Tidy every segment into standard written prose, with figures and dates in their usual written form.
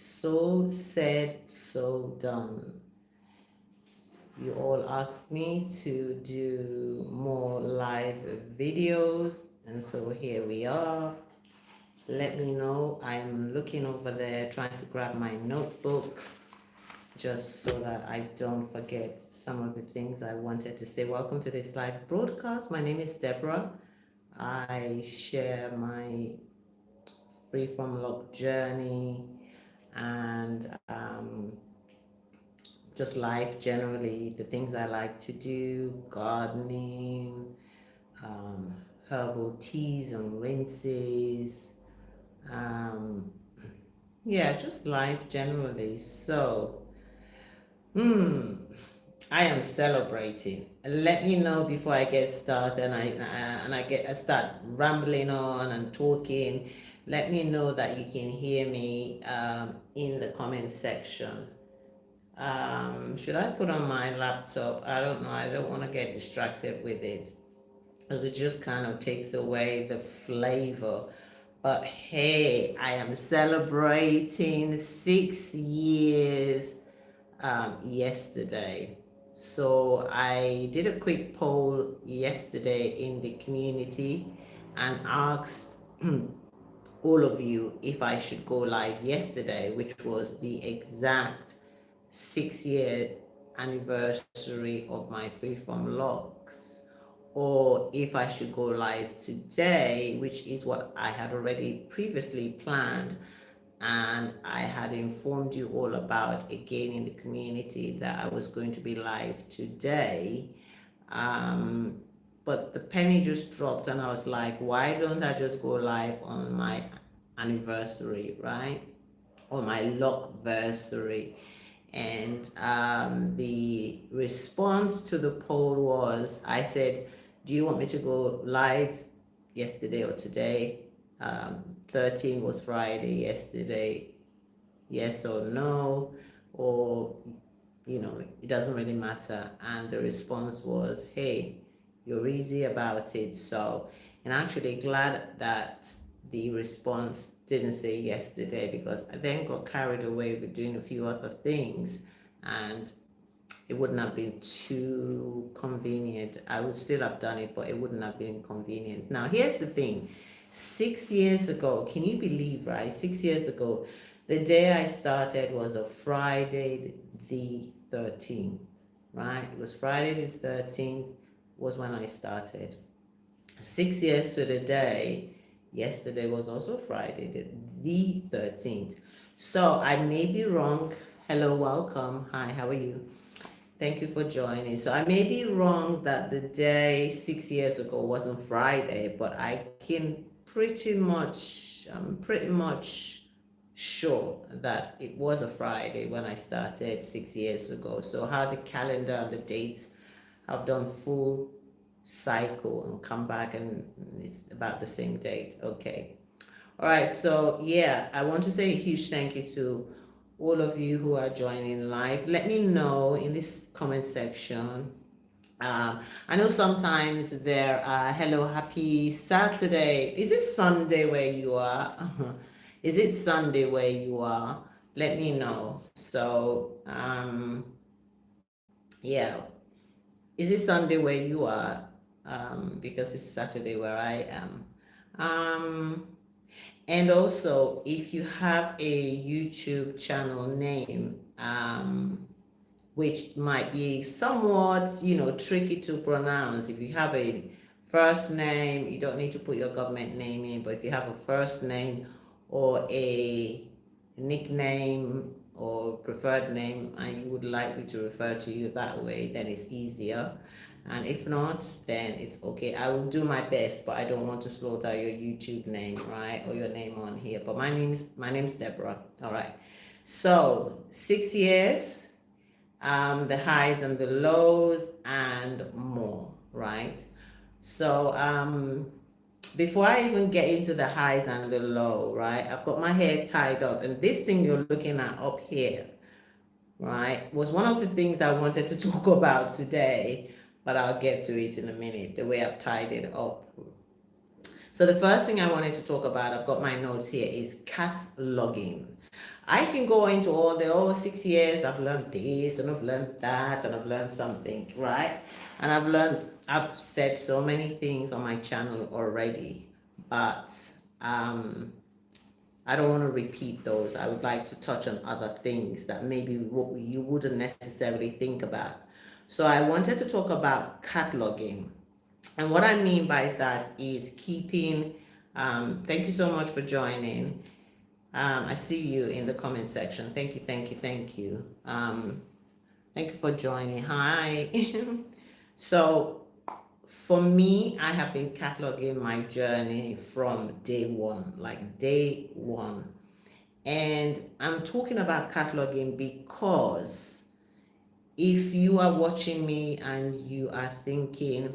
So said, so done. You all asked me to do more live videos, and so here we are. Let me know. I'm looking over there trying to grab my notebook just so that I don't forget some of the things I wanted to say. Welcome to this live broadcast. My name is Deborah. I share my freeform log journey and just life generally, the things I like to do, gardening, um, herbal teas and rinses, um, yeah, just life generally. So, hmm, I am celebrating. Let me know before I get started I start rambling on and talking. Let me know that you can hear me in the comment section. Should I put on my laptop? I don't know. I don't want to get distracted with it because it just kind of takes away the flavor. But hey, I am celebrating 6 years yesterday. So I did a quick poll yesterday in the community and asked all of you if I should go live yesterday, which was the exact 6 year anniversary of my freeform logs, or if I should go live today, which is what I had already previously planned and I had informed you all about again in the community that I was going to be live today. Um, but the penny just dropped, and I was like, why don't I just go live on my anniversary, right? Or my lockversary? And the response to the poll was, I said, do you want me to go live yesterday or today? 13 was Friday yesterday, yes or no, or it doesn't really matter. And the response was, hey, you're easy about it. So, and actually glad that the response didn't say yesterday, because I then got carried away with doing a few other things and it wouldn't have been too convenient. I would still have done it, but it wouldn't have been convenient. Now, here's the thing. 6 years ago, can you believe, right? 6 years ago, the day I started was a Friday the 13th, right? It was Friday the 13th was when I started. 6 years to the day, yesterday was also Friday the 13th. So I may be wrong. Hello, welcome. Hi, how are you? Thank you for joining. So I may be wrong that the day 6 years ago wasn't Friday, but I'm pretty much sure that it was a Friday when I started 6 years ago. So how the calendar and the dates have done full cycle and come back, and it's about the same date. Okay. All right, so yeah, I want to say a huge thank you to all of you who are joining live. Let me know in this comment section. I know sometimes there are, hello, happy Saturday. Is it Sunday where you are? Is it Sunday where you are? Let me know. So, yeah. Is it Sunday where you are? Because it's Saturday where I am. And also, if you have a YouTube channel name, which might be somewhat, tricky to pronounce. If you have a first name, you don't need to put your government name in, but if you have a first name or a nickname or preferred name and you would like me to refer to you that way, then it's easier. And if not, then it's okay. I will do my best, but I don't want to slaughter your YouTube name, right? Or your name on here. But my name's Deborah. All right. So 6 years, the highs and the lows and more, right? So before I even get into the highs and the low, right, I've got my hair tied up, and this thing you're looking at up here, right, was one of the things I wanted to talk about today, but I'll get to it in a minute, the way I've tied it up. So the first thing I wanted to talk about, I've got my notes here, is cataloging. I can go into all the 6 years, I've learned this and I've learned that and I've learned something, right? And I've said so many things on my channel already, but um, I don't want to repeat those. I would like to touch on other things that maybe you wouldn't necessarily think about. So I wanted to talk about cataloging. And what I mean by that is keeping, thank you so much for joining. I see you in the comment section. Thank you, thank you, thank you. Thank you for joining. Hi. So for me, I have been cataloging my journey from day one, like day one. And I'm talking about cataloging because if you are watching me and you are thinking,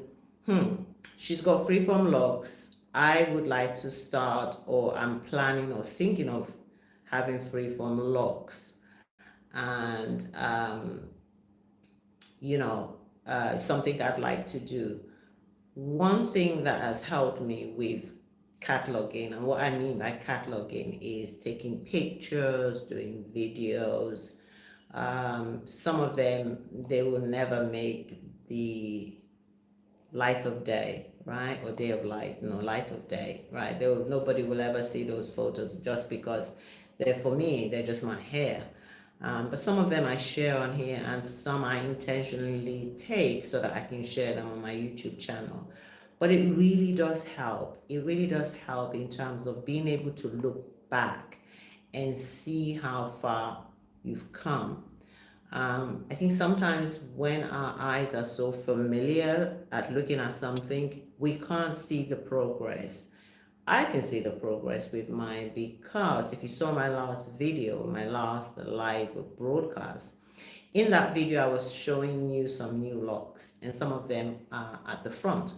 she's got freeform logs, I would like to start, or I'm planning or thinking of having freeform logs, and something I'd like to do. One thing that has helped me with cataloging, and what I mean by cataloging is taking pictures, doing videos. Some of them, they will never make the light of day, right? Or day of light, no, light of day, right? Nobody will ever see those photos just because they're, for me, they're just my hair. But some of them I share on here, and some I intentionally take so that I can share them on my YouTube channel. But it really does help. It really does help in terms of being able to look back and see how far you've come. I think sometimes when our eyes are so familiar at looking at something, we can't see the progress. I can see the progress with mine because if you saw my last video, my last live broadcast, in that video I was showing you some new locks, and some of them are at the front.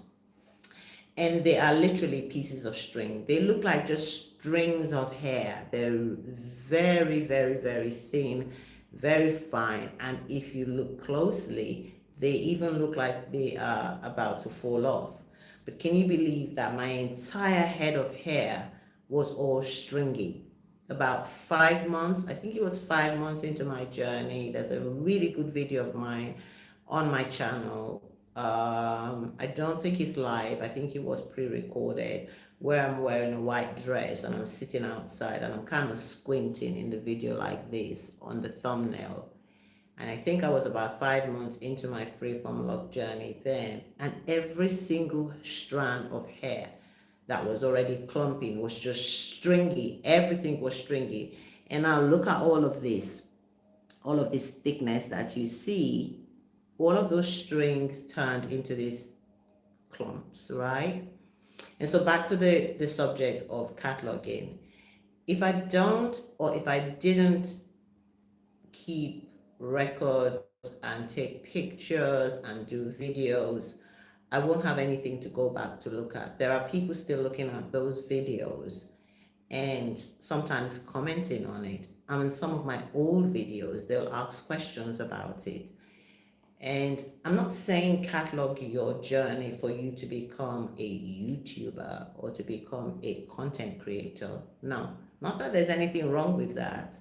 And they are literally pieces of string. They look like just strings of hair. They're very, very, very thin, very fine. And if you look closely, they even look like they are about to fall off. But can you believe that my entire head of hair was all stringy? About 5 months, I think it was 5 months into my journey. There's a really good video of mine on my channel. I don't think it's live. I think it was pre-recorded, where I'm wearing a white dress and I'm sitting outside and I'm kind of squinting in the video like this on the thumbnail. And I think I was about 5 months into my freeform lock journey then, and every single strand of hair that was already clumping was just stringy. Everything was stringy. And now look at all of this thickness that you see. All of those strings turned into these clumps, right? And so back to the subject of cataloging. If I don't, or if I didn't keep records and take pictures and do videos, I won't have anything to go back to look at. There are people still looking at those videos and sometimes commenting on it. I mean, some of my old videos, they'll ask questions about it. And I'm not saying catalog your journey for you to become a YouTuber or to become a content creator. No, not that there's anything wrong with that.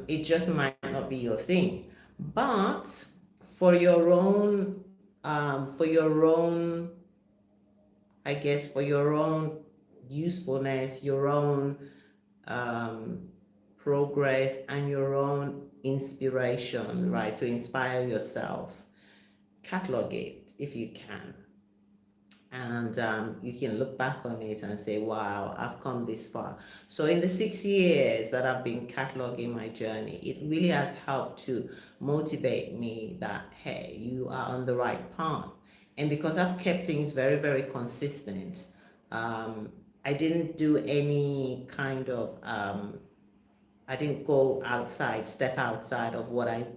It just might not be your thing. But for your own, I guess, for your own usefulness, your own um, progress, and your own inspiration, right? To inspire yourself, catalog it if you can. And you can look back on it and say, wow, I've come this far. So in the 6 years that I've been cataloging my journey, it really has helped to motivate me that, hey, you are on the right path. And because I've kept things very, very consistent, I didn't do any kind of, I didn't step outside of what I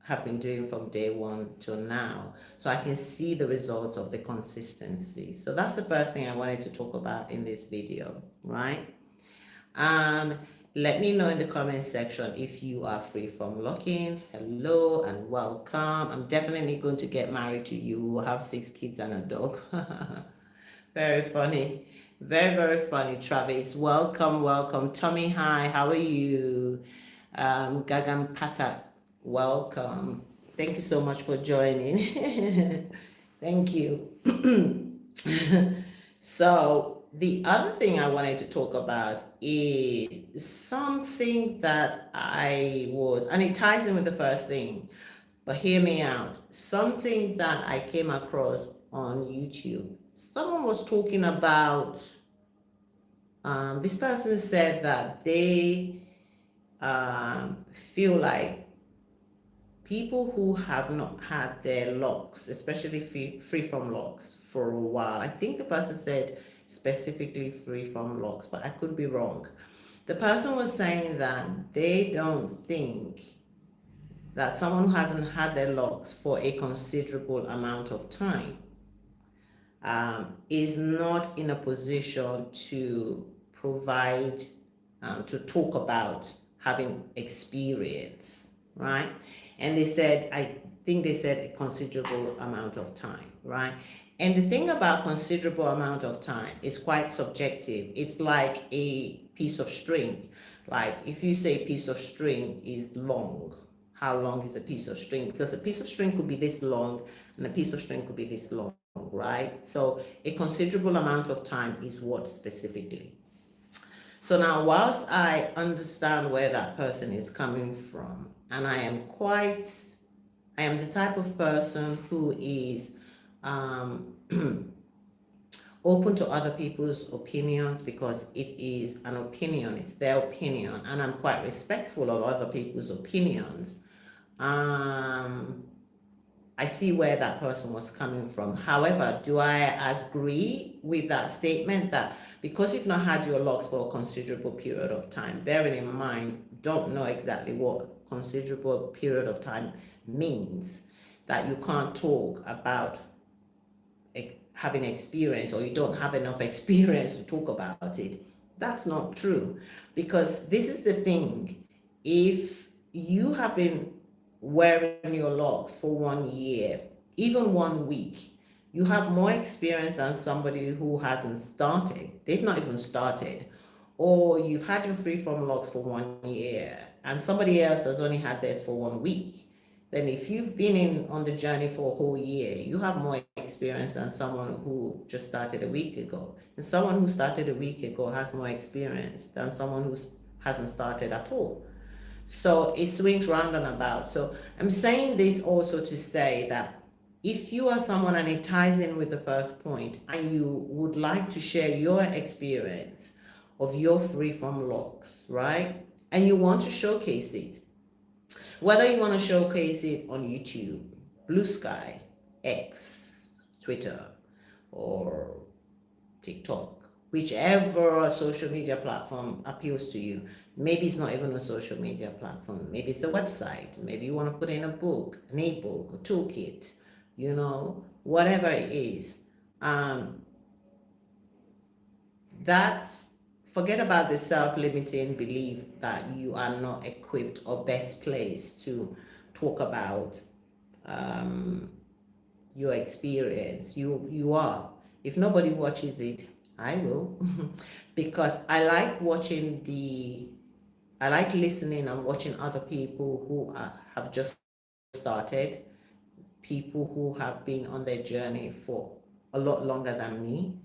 have been doing from day one till now. So I can see the results of the consistency. So that's the first thing I wanted to talk about in this video, right? Let me know in the comment section if you are free from locking. Hello and welcome. I'm definitely going to get married to you. We'll have 6 kids and a dog. Very funny. Very, very funny, Travis. Welcome, welcome. Tommy, hi, how are you? Gagan Patak, welcome. Thank you so much for joining. Thank you. So, the other thing I wanted to talk about is something that and it ties in with the first thing, but hear me out. Something that I came across on YouTube. Someone was talking about, this person said that they feel like people who have not had their locks, especially free from locks, for a while. I think the person said specifically free from locks, but I could be wrong. The person was saying that they don't think that someone who hasn't had their locks for a considerable amount of time is not in a position to provide, to talk about having experience, right? And they said, I think they said a considerable amount of time, right? And the thing about considerable amount of time is quite subjective. It's like a piece of string. Like if you say piece of string is long, how long is a piece of string? Because a piece of string could be this long and a piece of string could be this long, right? So a considerable amount of time is what specifically. So now, whilst I understand where that person is coming from, and I am the type of person who is um, open to other people's opinions because it is an opinion, it's their opinion, and I'm quite respectful of other people's opinions. Um, I see where that person was coming from. However, do I agree with that statement that because you've not had your locks for a considerable period of time, bearing in mind, don't know exactly what considerable period of time means, that you can't talk about having experience or you don't have enough experience to talk about it? That's not true, because this is the thing. If you have been wearing your locks for 1 year, even 1 week, you have more experience than somebody who hasn't started. They've not even started. Or you've had your freeform locks for 1 year and somebody else has only had theirs for 1 week. Then if you've been on the journey for a whole year, you have more experience than someone who just started a week ago. And someone who started a week ago has more experience than someone who hasn't started at all. So it swings round and about. So I'm saying this also to say that if you are someone, and it ties in with the first point, and you would like to share your experience of your freeform locks, right? And you want to showcase it, whether you want to showcase it on YouTube, Blue Sky, X, Twitter, or TikTok, whichever social media platform appeals to you. Maybe it's not even a social media platform. Maybe it's a website. Maybe you want to put in a book, an ebook, a toolkit, whatever it is. That's Forget about the self-limiting belief that you are not equipped or best placed to talk about your experience. You are. If nobody watches it, I will. Because I like listening and watching other people who have just started, people who have been on their journey for a lot longer than me,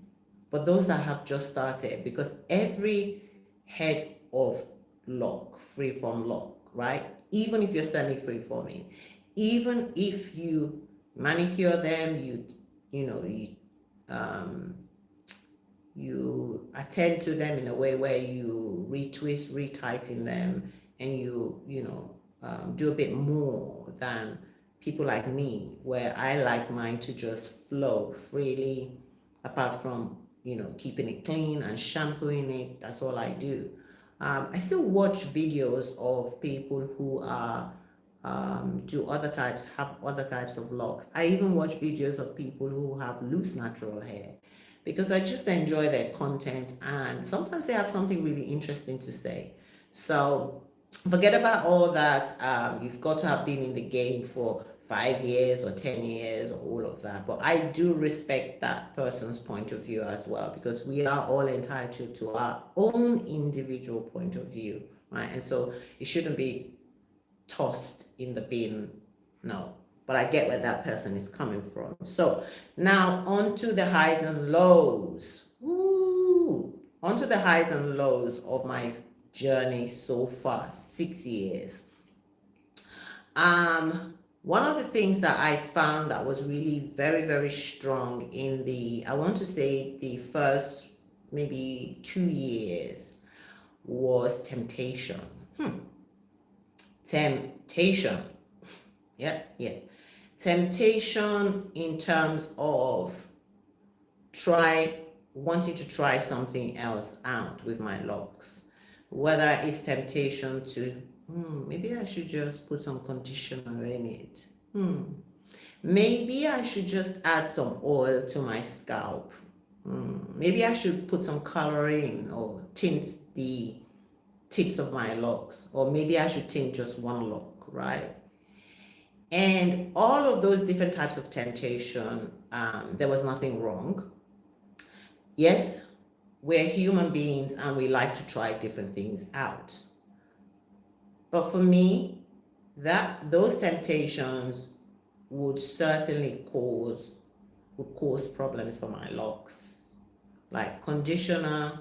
but those that have just started, because every head of lock, free from lock, right? Even if you're semi-free-forming, even if you manicure them, um, you attend to them in a way where you retwist, retighten them, and do a bit more than people like me, where I like mine to just flow freely, apart from keeping it clean and shampooing it. That's all I do. I still watch videos of people who are have other types of locks. I even watch videos of people who have loose natural hair, because I just enjoy their content, and sometimes they have something really interesting to say. So forget about all that. You've got to have been in the game for 5 years or 10 years or all of that. But I do respect that person's point of view as well, because we are all entitled to our own individual point of view, right? And so it shouldn't be tossed in the bin. No. But I get where that person is coming from. So now on to the highs and lows. Woo! On to the highs and lows of my journey so far, 6 years. One of the things that I found that was really very, very strong in the, I want to say the first maybe 2 years, was temptation. Temptation. Yeah. Temptation in terms of wanting to try something else out with my locks. Whether it's temptation to, maybe I should just put some conditioner in it. Maybe I should just add some oil to my scalp. Maybe I should put some color in or tint the tips of my locks. Or maybe I should tint just one lock, right? And all of those different types of temptation, there was nothing wrong. Yes, we're human beings and we like to try different things out. But for me, those temptations would certainly cause problems for my locks. Like conditioner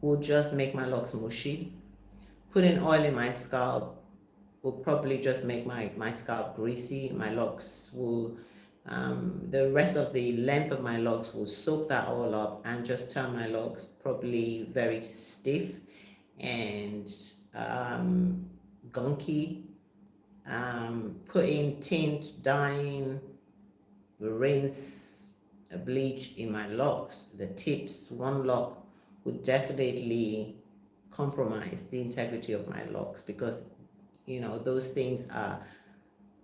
would just make my locks mushy. Putting oil in my scalp will probably just make my scalp greasy. My locks will, the rest of the length of my locks will soak that all up and just turn my locks probably very stiff and gunky. Putting tint, dyeing, rinse, bleach in my locks, the tips, one lock would definitely compromise the integrity of my locks, because those things are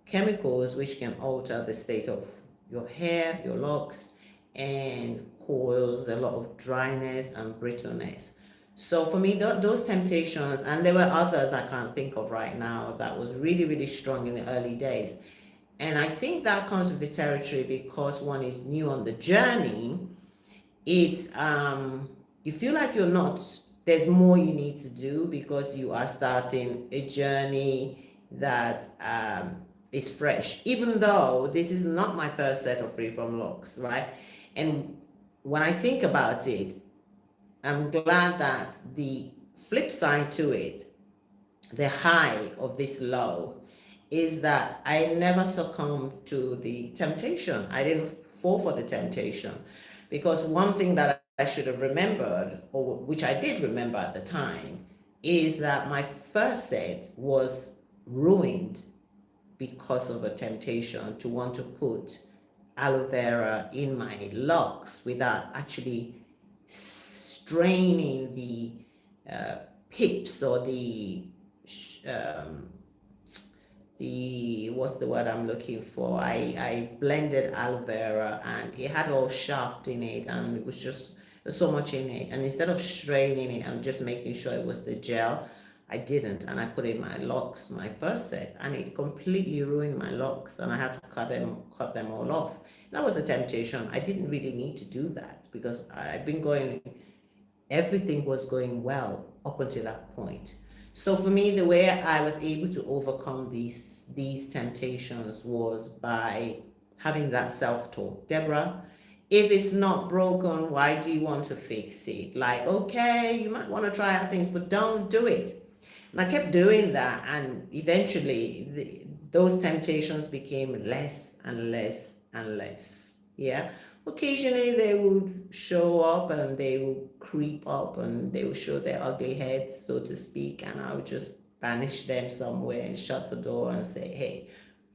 chemicals which can alter the state of your hair, your locks, and cause a lot of dryness and brittleness. So for me, those temptations, and there were others I can't think of right now, that was really, really strong in the early days. And I think that comes with the territory, because one is new on the journey. It's you feel like there's more you need to do, because you are starting a journey that is fresh, even though this is not my first set of freeform locks, right? And when I think about it, I'm glad that the flip side to it, the high of this low, is that I never succumbed to the temptation. I didn't fall for the temptation, because one thing that I should have remembered, or which I did remember at the time, is that my first set was ruined because of a temptation to want to put aloe vera in my locks without actually straining the pips, or the what's the word I'm looking for? I blended aloe vera and it had all shaft in it, and it was just so much in it. And instead of straining it and just making sure it was the gel, I didn't, and I put in my locks, my first set, and it completely ruined my locks, and I had to cut them all off. That was a temptation. I didn't really need to do that, because everything was going well up until that point. So for me, the way I was able to overcome these temptations was by having that self-talk. Deborah, if it's not broken, why do you want to fix it? Like, okay, you might want to try out things, but don't do it. And I kept doing that, and eventually those temptations became less and less and less. Yeah. Occasionally they would show up and they would creep up and they would show their ugly heads, so to speak, and I would just banish them somewhere and shut the door and say, hey,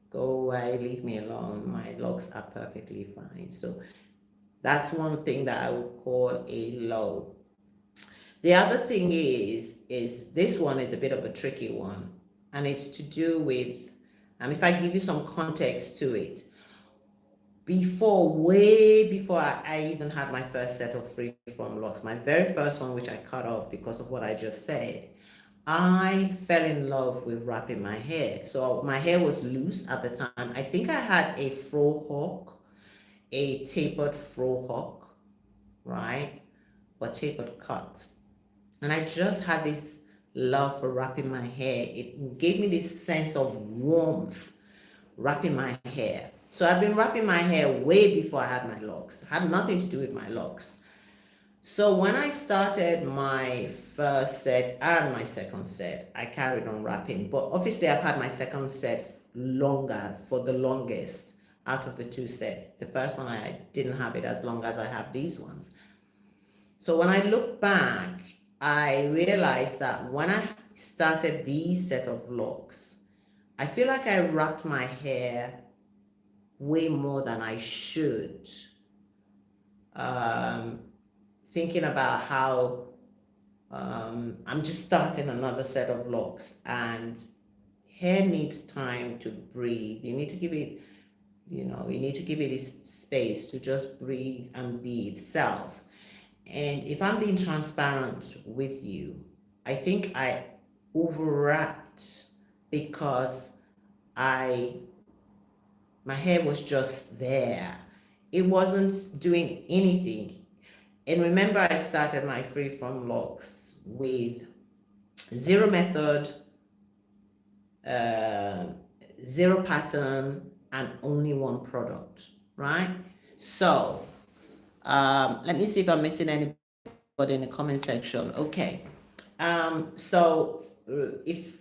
go away, leave me alone. My locks are perfectly fine. So that's one thing that I would call a low. The other thing is this one is a bit of a tricky one, and it's to do with, if I give you some context to it, way before I even had my first set of freeform locks, my very first one, which I cut off because of what I just said, I fell in love with wrapping my hair. So my hair was loose at the time. I think I had a fro hawk, a tapered fro hawk, right? Or tapered cut. And I just had this love for wrapping my hair. It gave me this sense of warmth wrapping my hair. So I've been wrapping my hair way before I had my locks. It had nothing to do with my locks. So when I started my first set and my second set, I carried on wrapping. But obviously I've had my second set longer, for the longest out of the two sets. The first one I didn't have it as long as I have these ones. So when I look back, I realized that when I started these set of locks, I feel like I wrapped my hair way more than I should. Um, Thinking about how I'm just starting another set of locks, and hair needs time to breathe. You need to give it, you need to give it its space to just breathe and be itself. And if I'm being transparent with you, I think I overwrapped because I my hair was just there. It wasn't doing anything. And remember, I started my freeform locks with zero method, uh, zero pattern, and only one product, right? So let me see if I'm missing anybody in the comment section. Okay. If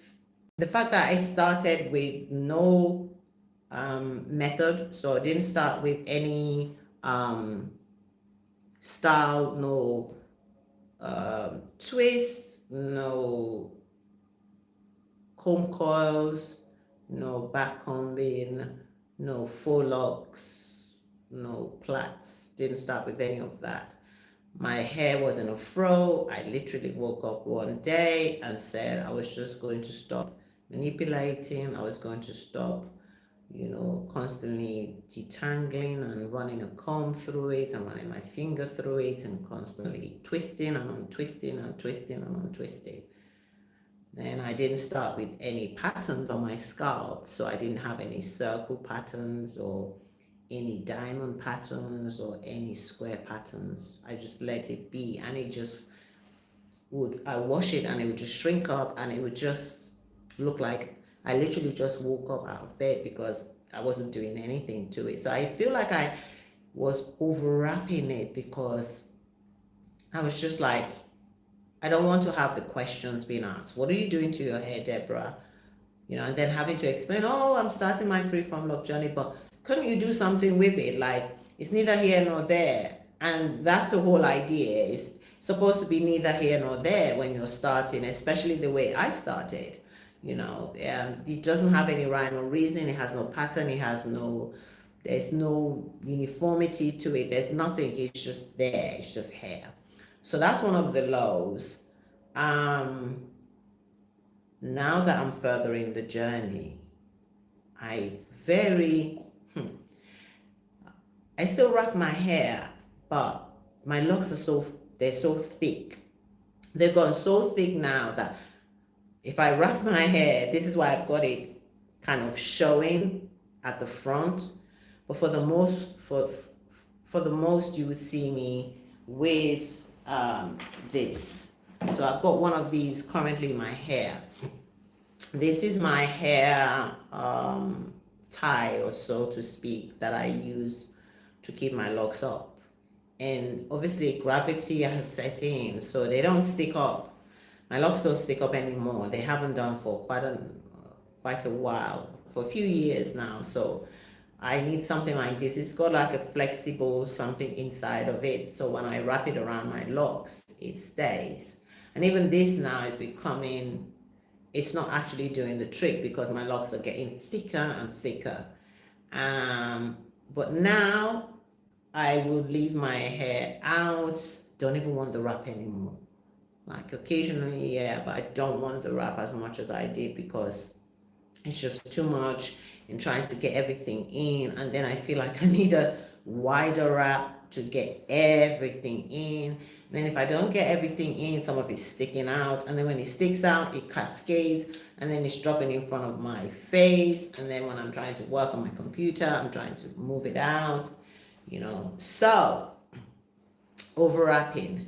the fact that I started with no method, so I didn't start with any style, no twist, no comb coils, no back combing, no faux locks, no plaits. Didn't start with any of that. My hair was in a fro. I literally woke up one day and said I was just going to stop manipulating. I was going to stop, constantly detangling and running a comb through it and running my finger through it and constantly twisting and untwisting and twisting and untwisting. And I didn't start with any patterns on my scalp, so I didn't have any circle patterns or any diamond patterns or any square patterns. I just let it be, and it just I wash it and it would just shrink up and it would just look like I literally just woke up out of bed because I wasn't doing anything to it. So I feel like I was overwrapping it because I was just like, I don't want to have the questions being asked. What are you doing to your hair, Deborah? And then having to explain, oh, I'm starting my freeform lock journey, but couldn't you do something with it? Like, it's neither here nor there. And that's the whole idea. It's supposed to be neither here nor there when you're starting, especially the way I started. It doesn't have any rhyme or reason. It has no pattern. There's no uniformity to it. There's nothing. It's just there. It's just hair. So that's one of the lows. Now that I'm furthering the journey, I very, I still wrap my hair, but my locks they're so thick. They've gone so thick now that if I wrap my hair, this is why I've got it kind of showing at the front. But for the most, you would see me with this. So I've got one of these currently in my hair. This is my hair tie, or so to speak, that I use to keep my locks up. And obviously gravity has set in, so they don't stick up. My locks don't stick up anymore. They haven't done for quite a while, for a few years now. So I need something like this. It's got like a flexible something inside of it. So when I wrap it around my locks, it stays. And even this now is becoming, it's not actually doing the trick because my locks are getting thicker and thicker. But now I will leave my hair out. Don't even want the wrap anymore. Like occasionally, yeah, but I don't want the wrap as much as I did because it's just too much in trying to get everything in. And then I feel like I need a wider wrap to get everything in. And then if I don't get everything in, some of it's sticking out. And then when it sticks out, it cascades. And then it's dropping in front of my face. And then when I'm trying to work on my computer, I'm trying to move it out, So, overwrapping.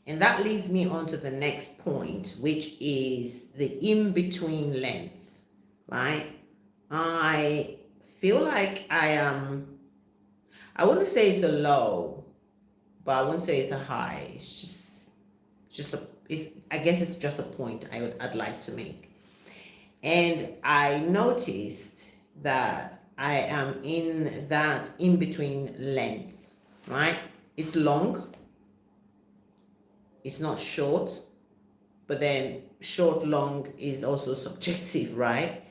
And that leads me on to the next point, which is the in-between length, right? I feel like I wouldn't say it's a low, but I wouldn't say it's a high. It's just I guess it's just a point I'd like to make. And I noticed that I am in that in between length, right? It's long, it's not short, but then short, long is also subjective, right?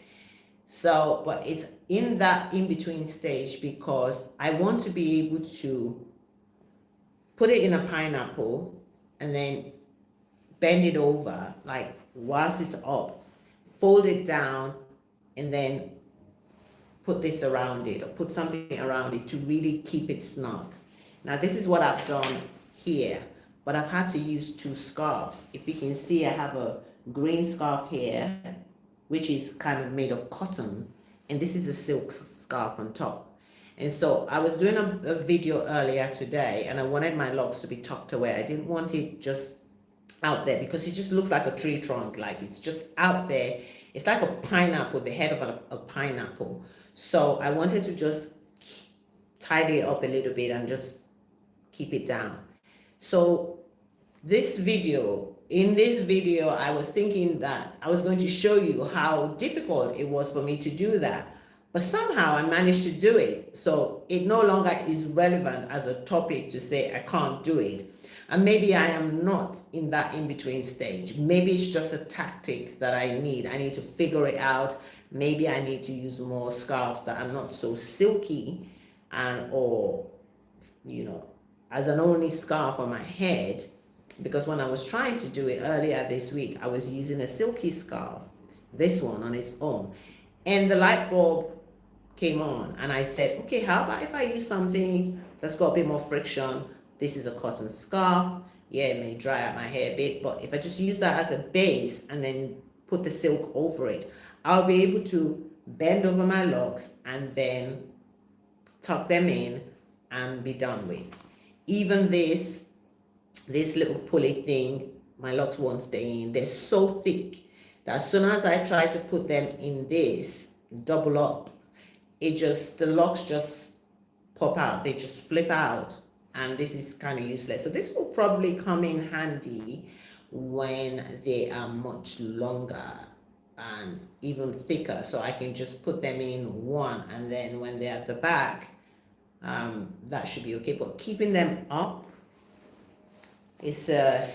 So, but it's in that in between stage because I want to be able to put it in a pineapple and then bend it over, like whilst it's up, fold it down, and then put this around it or put something around it to really keep it snug. Now, this is what I've done here, but I've had to use two scarves. If you can see, I have a green scarf here, which is kind of made of cotton, and this is a silk scarf on top. And so I was doing a video earlier today, and I wanted my locks to be tucked away. I didn't want it just out there because it just looks like a tree trunk, like it's just out there. It's like a pineapple, the head of a pineapple. So I wanted to just tidy it up a little bit and just keep it down. So in this video, I was thinking that I was going to show you how difficult it was for me to do that. But somehow I managed to do it. So it no longer is relevant as a topic to say I can't do it. And maybe I am not in that in-between stage. Maybe it's just a tactics that I need. I need to figure it out. Maybe I need to use more scarves that are not so silky or as an only scarf on my head, because when I was trying to do it earlier this week, I was using a silky scarf, this one on its own, and the light bulb came on, and I said, okay, how about if I use something that's got a bit more friction? This is a cotton scarf. Yeah, it may dry out my hair a bit, but if I just use that as a base and then put the silk over it, I'll be able to bend over my locks and then tuck them in and be done with. Even this little pulley thing, my locks won't stay in. They're so thick that as soon as I try to put them in this, double up, the locks just pop out. They just flip out. And this is kind of useless. So this will probably come in handy when they are much longer and even thicker. So I can just put them in one, and then when they're at the back, that should be okay. But keeping them up, it's a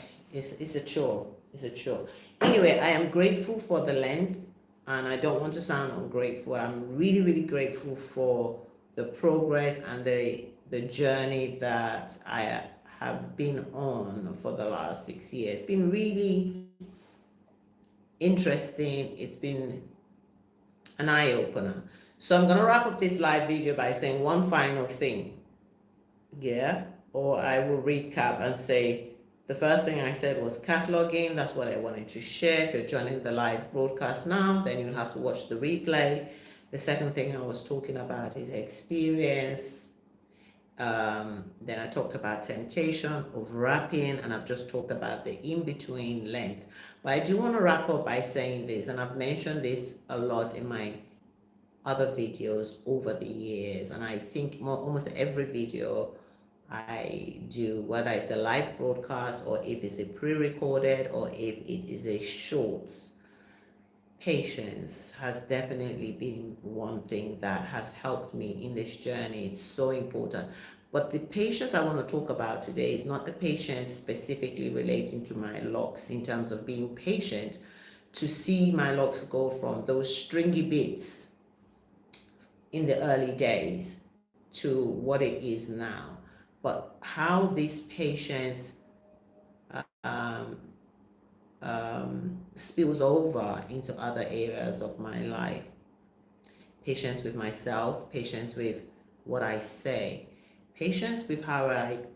chore. It's a chore. Anyway, I am grateful for the length, and I don't want to sound ungrateful. I'm really, really grateful for the progress and the journey that I have been on for the last 6 years. It's been really interesting. It's been an eye-opener. So I'm gonna wrap up this live video by saying one final thing. Yeah, or I will recap and say the first thing I said was cataloging. That's what I wanted to share. If you're joining the live broadcast now, then you'll have to watch the replay. The second thing I was talking about is experience. Then I talked about temptation, overwrapping, and I've just talked about the in-between length. But I do want to wrap up by saying this, and I've mentioned this a lot in my other videos over the years, and I think almost every video I do, whether it's a live broadcast or if it's a pre-recorded or if it is a short, patience has definitely been one thing that has helped me in this journey. It's so important. But the patience I want to talk about today is not the patience specifically relating to my locks, in terms of being patient to see my locks go from those stringy bits in the early days to what it is now. But how this patience spills over into other areas of my life. Patience with myself, patience with what I say, patience with how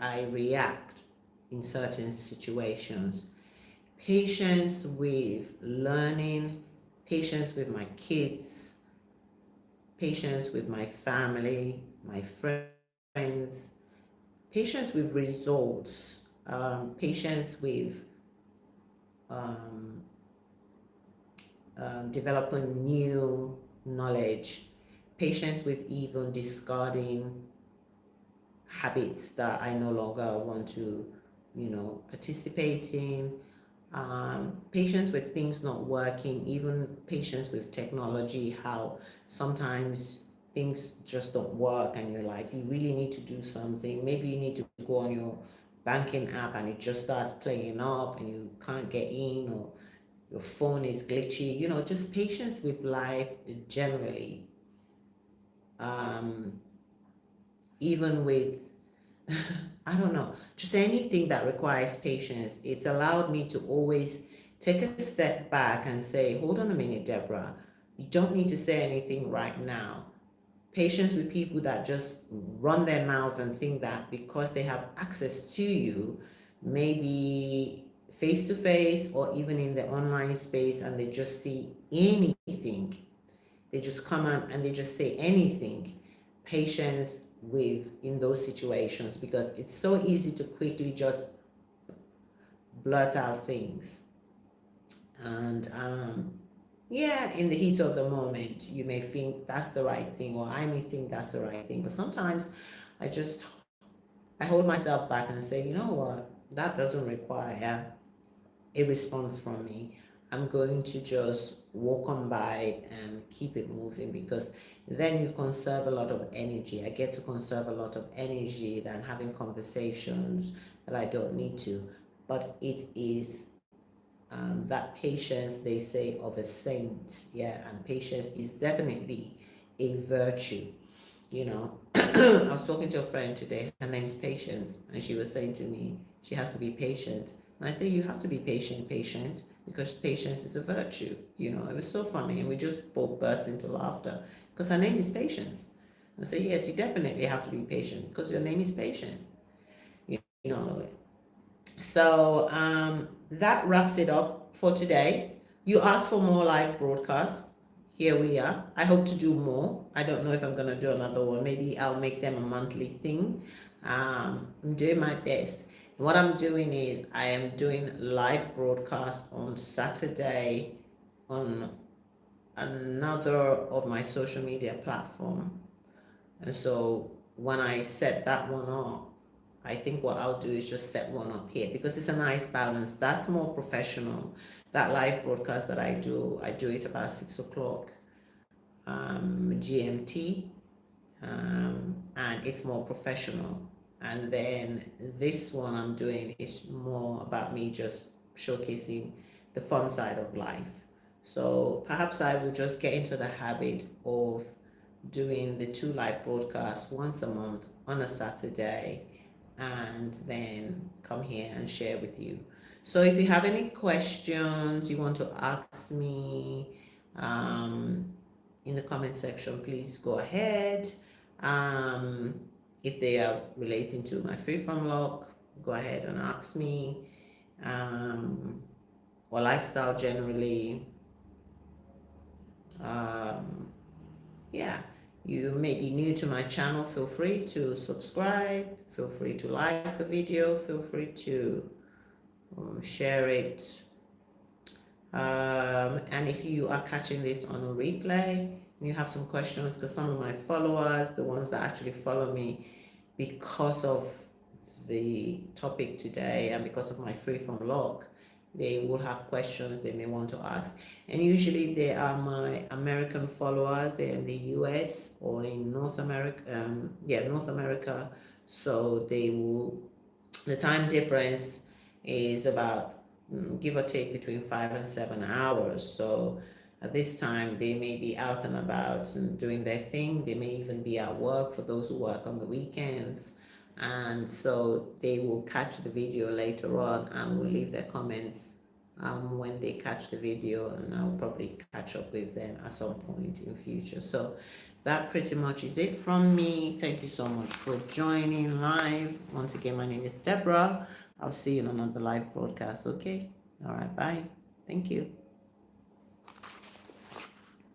I react in certain situations. Patience with learning, patience with my kids, patience with my family, my friends, patience with results, patience with um, developing new knowledge, patience with even discarding habits that I no longer want to, participate in. Patience with things not working, even patience with technology, how sometimes things just don't work and you're like, you really need to do something. Maybe you need to go on your banking app and it just starts playing up and you can't get in, or your phone is glitchy, just patience with life generally. Um, Even with I don't know, just anything that requires patience. It's allowed me to always take a step back and say, hold on a minute, Deborah, you don't need to say anything right now. Patience with people that just run their mouth and think that because they have access to you, maybe face to face or even in the online space, and they just see anything, they just come out and they just say anything. Patience with in those situations, because it's so easy to quickly just blurt out things. And yeah, in the heat of the moment, you may think that's the right thing, or I may think that's the right thing. But sometimes I just I hold myself back and say, you know what, that doesn't require a response from me. I'm going to just walk on by and keep it moving, because then you conserve a lot of energy. I get to conserve a lot of energy than having conversations that I don't need to. But it is that patience, they say, of a saint. Yeah, and patience is definitely a virtue. I was talking to a friend today. Her name's Patience, and she was saying to me she has to be patient. And I say, you have to be patient, because patience is a virtue. It was so funny, and we just both burst into laughter because her name is Patience. I say, yes, you definitely have to be patient because your name is Patient. You know, so that wraps it up for today. You asked for more live broadcasts. Here we are. I hope to do more. I don't know if I'm going to do another one. Maybe I'll make them a monthly thing. I'm doing my best. What I'm doing is I am doing live broadcast on Saturday on another of my social media platform. And so when I set that one up, I think what I'll do is just set one up here, because it's a nice balance. That's more professional. That live broadcast that I do it about 6 o'clock GMT, and it's more professional. And then this one I'm doing is more about me just showcasing the fun side of life. So perhaps I will just get into the habit of doing the two live broadcasts once a month on a Saturday, and then come here and share with you. So if you have any questions you want to ask me, um, in the comment section, please go ahead. Um, if they are relating to my freeform lock, go ahead and ask me. Or lifestyle generally. Um, yeah, you may be new to my channel. Feel free to subscribe. Feel free to like the video. Feel free to share it. And if you are catching this on a replay and you have some questions, because some of my followers, the ones that actually follow me because of the topic today and because of my freeform lock, they will have questions they may want to ask. And usually they are my American followers. They're in the US or in North America. North America. So they will, the time difference is about give or take between 5 and 7 hours. So at this time, they may be out and about and doing their thing. They may even be at work for those who work on the weekends. And so they will catch the video later on and will leave their comments when they catch the video, and I'll probably catch up with them at some point in future. So that pretty much is it from me. Thank you so much for joining live. Once again, my name is Deborah. I'll see you on another live broadcast. Okay. All right. Bye. Thank you.